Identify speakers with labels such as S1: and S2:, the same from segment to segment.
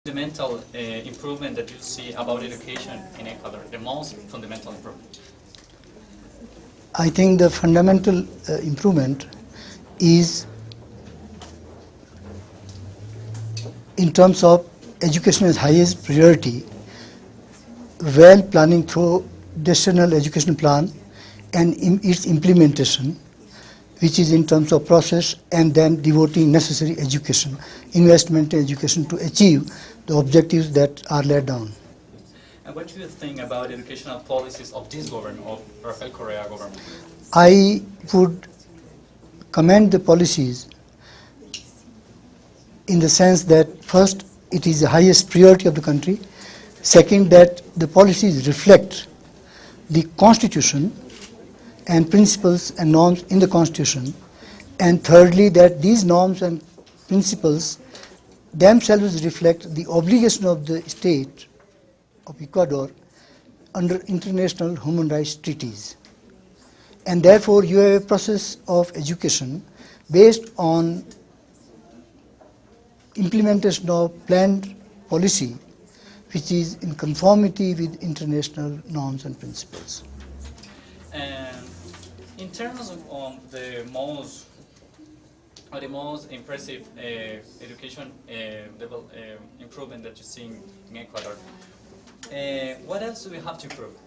S1: fundamental improvement that you see about education in Ecuador, the most fundamental improvement?
S2: I think the fundamental improvement is in terms of education as highest priority, well planning through national education plan and its implementation, which is in terms of process, and then devoting necessary education, investment in education to achieve the objectives that are laid down.
S1: And what do you think about educational policies of this government, of Rafael Correa government?
S2: I would commend the policies in the sense that first, it is the highest priority of the country. Second, that the policies reflect the Constitution and principles and norms in the Constitution. And thirdly, that these norms and principles themselves reflect the obligation of the state of Ecuador under international human rights treaties. And therefore, you have a process of education based on implementation of planned policy which is in conformity with international norms and principles.
S1: And in terms of the most impressive education level improvement that you see in Ecuador, what else do we have to improve?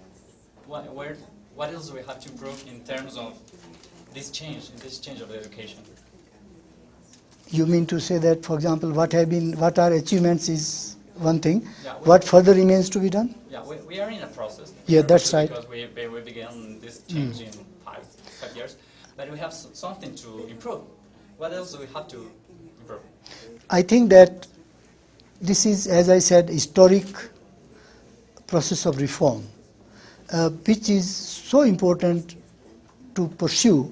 S1: What else do we have to improve in terms of this change of the education?
S2: You mean to say that, for example, what are achievements is one thing.
S1: Yeah,
S2: what further remains to be done?
S1: Yeah, we are in a process.
S2: Yeah, that's right.
S1: Because we began this change in 5 years, but we have something to improve. What else do we have to improve?
S2: I think that this is, as I said, historic process of reform, which is so important to pursue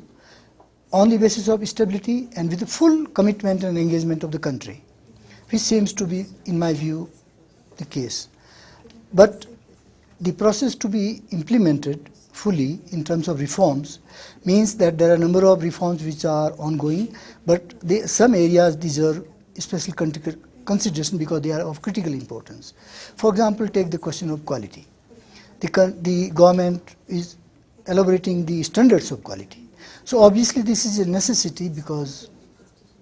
S2: on the basis of stability and with the full commitment and engagement of the country, which seems to be, in my view, the case. But the process to be implemented fully in terms of reforms means that there are a number of reforms which are ongoing, but some areas deserve special consideration because they are of critical importance. For example, take the question of quality. The government is elaborating the standards of quality. So obviously this is a necessity because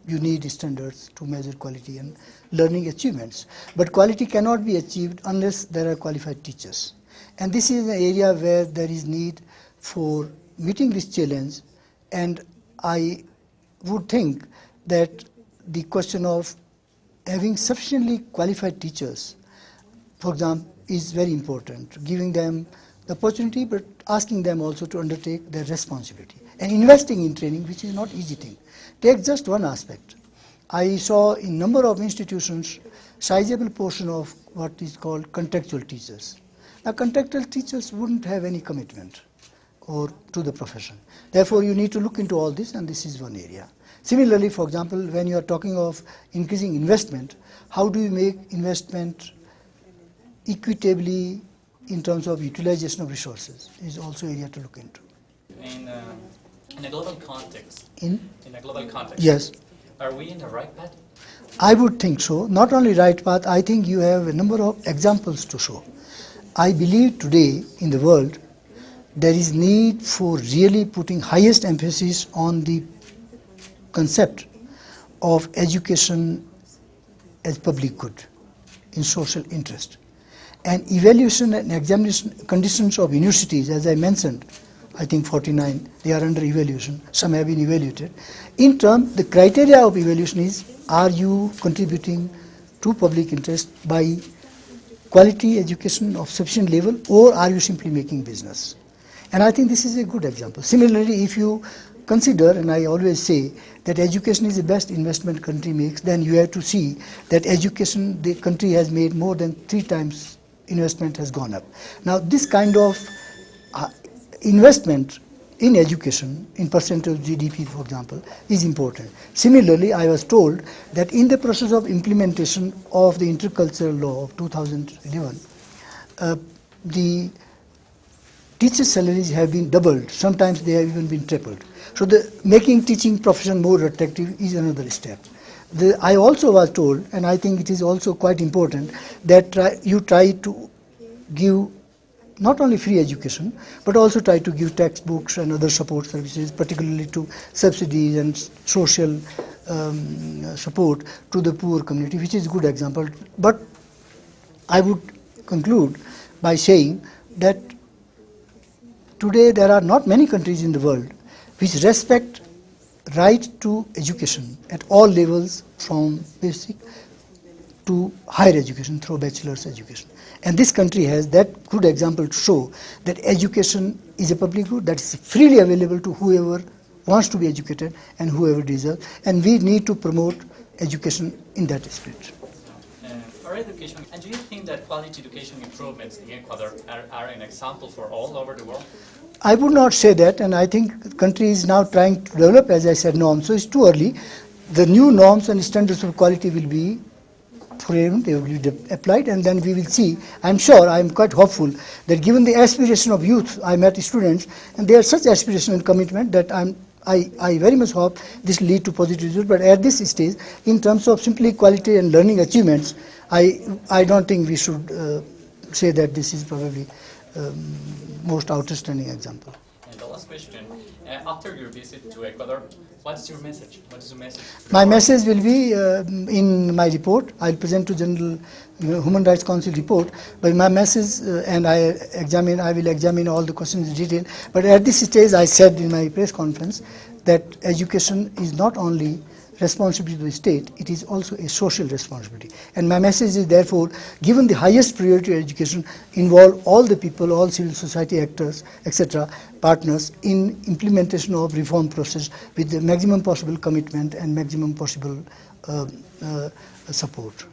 S2: you need standards to measure quality and learning achievements. But quality cannot be achieved unless there are qualified teachers. And this is an area where there is need for meeting this challenge, and I would think that the question of having sufficiently qualified teachers, for example, is very important, giving them the opportunity but asking them also to undertake their responsibility and investing in training, which is not easy thing. Take just one aspect. I saw in number of institutions sizable portion of what is called contractual teachers. Now contractual teachers wouldn't have any commitment or to the profession. Therefore you need to look into all this, and this is one area. Similarly, for example, when you are talking of increasing investment, how do you make investment equitably in terms of utilization of resources is also area to look into.
S1: In a global context.
S2: In
S1: a global context.
S2: Yes.
S1: Are we in the right path?
S2: I would think so. Not only right path, I think you have a number of examples to show. I believe today in the world there is need for really putting highest emphasis on the concept of education as public good in social interest. And evaluation and examination conditions of universities, as I mentioned, I think 49, they are under evaluation, some have been evaluated. In turn, the criteria of evaluation is, are you contributing to public interest by quality education of sufficient level, or are you simply making business? And I think this is a good example. Similarly, if you consider, and I always say that education is the best investment country makes, then you have to see that education, the country has made more than 3 times investment has gone up. Now this kind of investment in education, in percentage of GDP, for example, is important. Similarly, I was told that in the process of implementation of the intercultural law of 2011, the teacher salaries have been doubled. Sometimes they have even been tripled. So the making teaching profession more attractive is another step. I also was told, and I think it is also quite important, that you try to give not only free education, but also try to give textbooks and other support services, particularly to subsidies and social support to the poor community, which is a good example. But I would conclude by saying that today there are not many countries in the world which respect right to education at all levels, from basic to higher education through bachelor's education. And this country has that good example to show that education is a public good that is freely available to whoever wants to be educated and whoever deserves. And we need to promote education in that spirit.
S1: For education, and do you think that quality education improvements in Ecuador are an example for all over the world?
S2: I would not say that, and I think the country is now trying to develop, as I said, norms. So it's too early. The new norms and standards of quality will be framed, they will be applied, and then we will see. I'm sure, I'm quite hopeful that given the aspiration of youth, I met students, and they are such aspiration and commitment that I very much hope this will lead to positive results. But at this stage, in terms of simply quality and learning achievements, I don't think we should say that this is probably most outstanding example.
S1: And the last question, after your visit to Ecuador, what's your message? What is your message?
S2: My message will be in my report. I'll present to General Human Rights Council report. But my message, and I will examine all the questions in detail. But at this stage, I said in my press conference that education is not only responsibility to the state, it is also a social responsibility. And my message is therefore, given the highest priority of education, involve all the people, all civil society actors, etc., partners in implementation of reform process with the maximum possible commitment and maximum possible support.